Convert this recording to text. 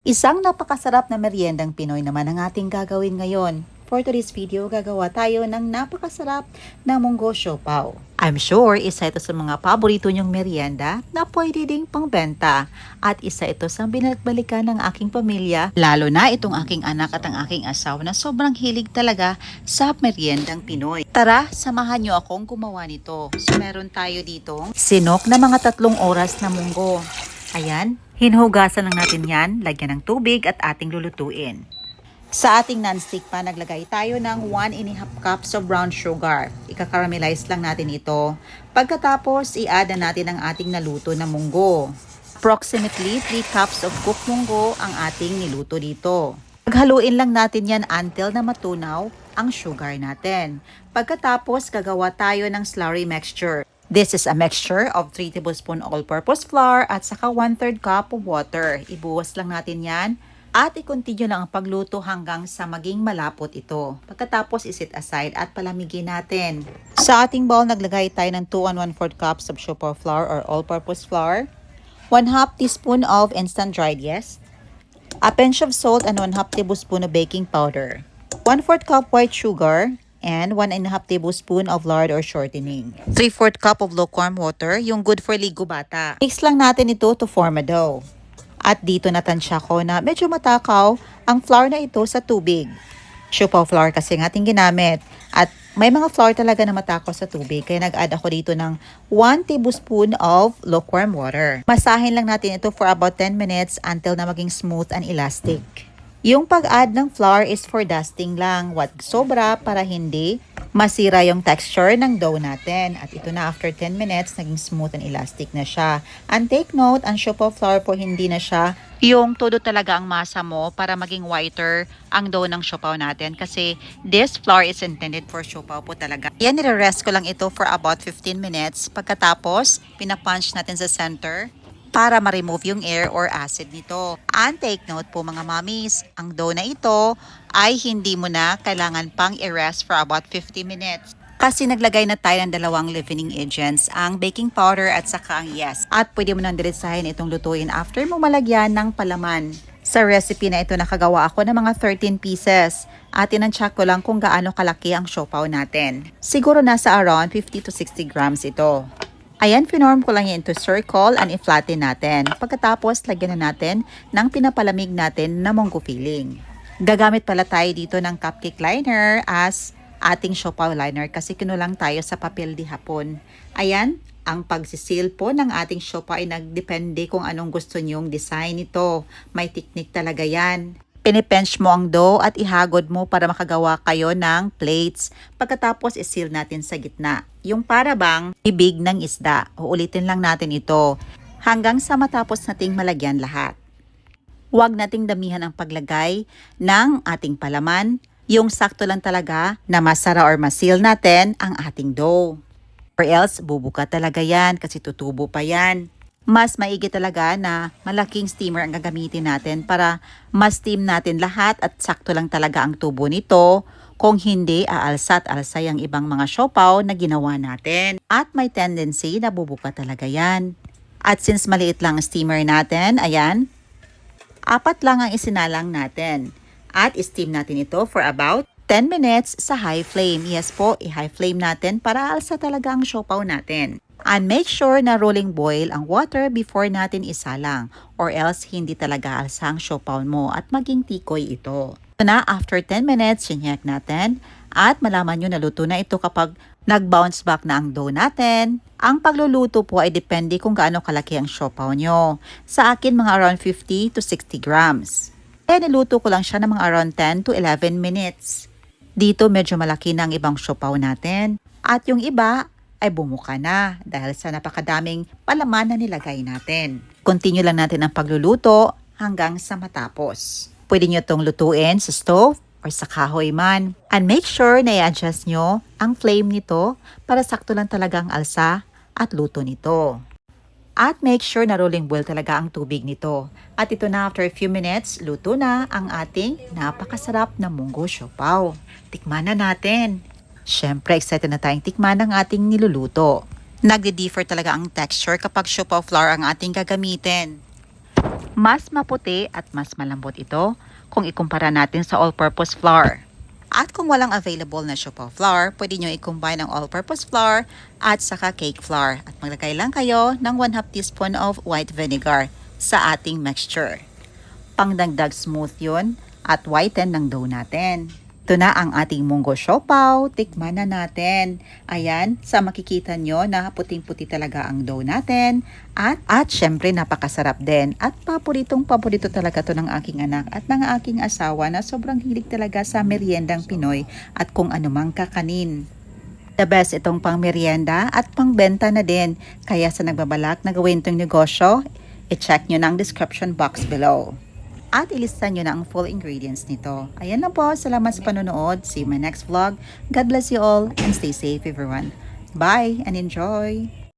Isang napakasarap na meriendang Pinoy naman ang ating gagawin ngayon. For today's video, gagawa tayo ng napakasarap na munggo siopaw. I'm sure isa ito sa mga paborito niyong merienda na pwede ding pangbenta. At isa ito sa binalik-balikan ng aking pamilya, lalo na itong aking anak at ang aking asawa na sobrang hilig talaga sa meriendang Pinoy. Tara, samahan niyo akong gumawa nito. So meron tayo dito sinok na mga 3 oras na munggo. Ayan, hinuhugasan lang natin yan, lagyan ng tubig at ating lulutuin. Sa ating non-stick pan, naglagay tayo ng 1½ cups of brown sugar. Ika-caramelize lang natin ito. Pagkatapos, i-add na natin ang ating naluto na munggo. Approximately 3 cups of cooked munggo ang ating niluto dito. Paghaluin lang natin yan until na matunaw ang sugar natin. Pagkatapos, gagawa tayo ng slurry mixture. This is a mixture of 3 tablespoon all-purpose flour at saka 1/3 cup of water. Ibuwas lang natin yan at i-continue lang ang pagluto hanggang sa maging malapot ito. Pagkatapos isit aside at palamigin natin. Sa ating bowl, naglagay tayo ng 2 1/4 cups of siopaw flour or all-purpose flour, 1/2 teaspoon of instant dried yeast, a pinch of salt and 1/2 tablespoon of baking powder, 1/4 cup white sugar, and 1½ tablespoon of lard or shortening. 3/4 cup of lukewarm water, yung good for ligo bata. Mix lang natin ito to form a dough. At dito natansya ko na medyo matakaw ang flour na ito sa tubig. Siopaw flour kasi ng ating ginamit. At may mga flour talaga na matakaw sa tubig, kaya nag-add ako dito ng 1 tablespoon of lukewarm water. Masahin lang natin ito for about 10 minutes until na maging smooth and elastic. Yung pag-add ng flour is for dusting lang. Wag sobra para hindi masira yung texture ng dough natin. At ito na, after 10 minutes, naging smooth and elastic na siya. And take note, ang siopaw flour po hindi na siya yung todo talaga ang masa mo para maging whiter ang dough ng siopaw natin. Kasi this flour is intended for siopaw po talaga. Yan, nire-rest ko lang ito for about 15 minutes. Pagkatapos, pinapunch natin sa center para ma-remove yung air or acid nito. And take note po mga mommies, ang dough na ito ay hindi mo na kailangan pang i-rest for about 50 minutes. Kasi naglagay na tayo ng 2 leavening agents, ang baking powder at saka ang yeast. At pwede mo nang diretsahin itong lutuin after mo malagyan ng palaman. Sa recipe na ito, nakagawa ako ng mga 13 pieces. At inansya ko lang kung gaano kalaki ang siopaw natin. Siguro nasa around 50 to 60 grams ito. Ayan, pinorm ko lang yan into circle and i-flatten natin. Pagkatapos, lagyan na natin ng pinapalamig natin na munggo filling. Gagamit pala tayo dito ng cupcake liner as ating siopaw liner kasi kinulang tayo sa papel di hapon. Ayan, ang pagsisil po ng ating siopaw ay nagdepende kung anong gusto nyong design nito. May technique talaga yan. Pinipench mo ang dough at ihagod mo para makagawa kayo ng plates. Pagkatapos, isil natin sa gitna. Yung para bang ibig ng isda. Uulitin lang natin ito hanggang sa matapos nating malagyan lahat. Huwag nating damihan ang paglagay ng ating palaman. Yung sakto lang talaga na masara or masil natin ang ating dough. Or else, bubuka talaga yan kasi tutubo pa yan. Mas maigi talaga na malaking steamer ang gagamitin natin para ma-steam natin lahat at sakto lang talaga ang tubo nito. Kung hindi, aalsa at alsay ang ibang mga siopaw na ginawa natin. At may tendency na bubuka talaga yan. At since maliit lang ang steamer natin, ayan, 4 lang ang isinalang natin. At steam natin ito for about 10 minutes sa high flame. Yes po, i-high flame natin para alsa talaga ang siopaw natin. And make sure na rolling boil ang water before natin isalang or else hindi talaga alsa ang siopaw mo at maging tikoy ito. So na, after 10 minutes, chinyek natin at malaman nyo na luto na ito kapag nag-bounce back na ang dough natin. Ang pagluluto po ay depende kung gaano kalaki ang siopaw nyo. Sa akin, mga around 50 to 60 grams. Kaya niluto ko lang siya ng mga around 10 to 11 minutes. Dito medyo malaki na ang ibang siopaw natin. At yung iba ay bumuka na dahil sa napakadaming palaman na nilagay natin. Continue lang natin ang pagluluto hanggang sa matapos. Pwede nyo itong lutuin sa stove or sa kahoy man. And make sure na i-adjust nyo ang flame nito para sakto lang talaga ang alsa at luto nito. At make sure na rolling boil talaga ang tubig nito. At ito na, after a few minutes, luto na ang ating napakasarap na munggo siopaw. Tikman na natin. Siyempre, excited na tayong tikman ang ating niluluto. Nagdi-differ talaga ang texture kapag siopaw flour ang ating gagamitin. Mas maputi at mas malambot ito kung ikumpara natin sa all-purpose flour. At kung walang available na siopaw flour, pwede nyo i-combine ang all-purpose flour at saka cake flour. At maglagay lang kayo ng 1/2 teaspoon of white vinegar sa ating mixture. Pangdagdag smooth yun at whiten ng dough natin. Ito na ang ating munggo siopaw. Tikman na natin. Ayan, sa makikita nyo na puting-puti talaga ang dough natin. At syempre napakasarap din. At paborito talaga to ng aking anak at ng aking asawa na sobrang hilig talaga sa meriendang Pinoy at kung anumang kakanin. The best itong pang merienda at pang benta na din. Kaya sa nagbabalak na gawin itong negosyo, i-check nyo na ang description box below. At ilista nyo na ang full ingredients nito. Ayan lang po. Salamat sa panonood. See you in my next vlog. God bless you all and stay safe everyone. Bye and enjoy!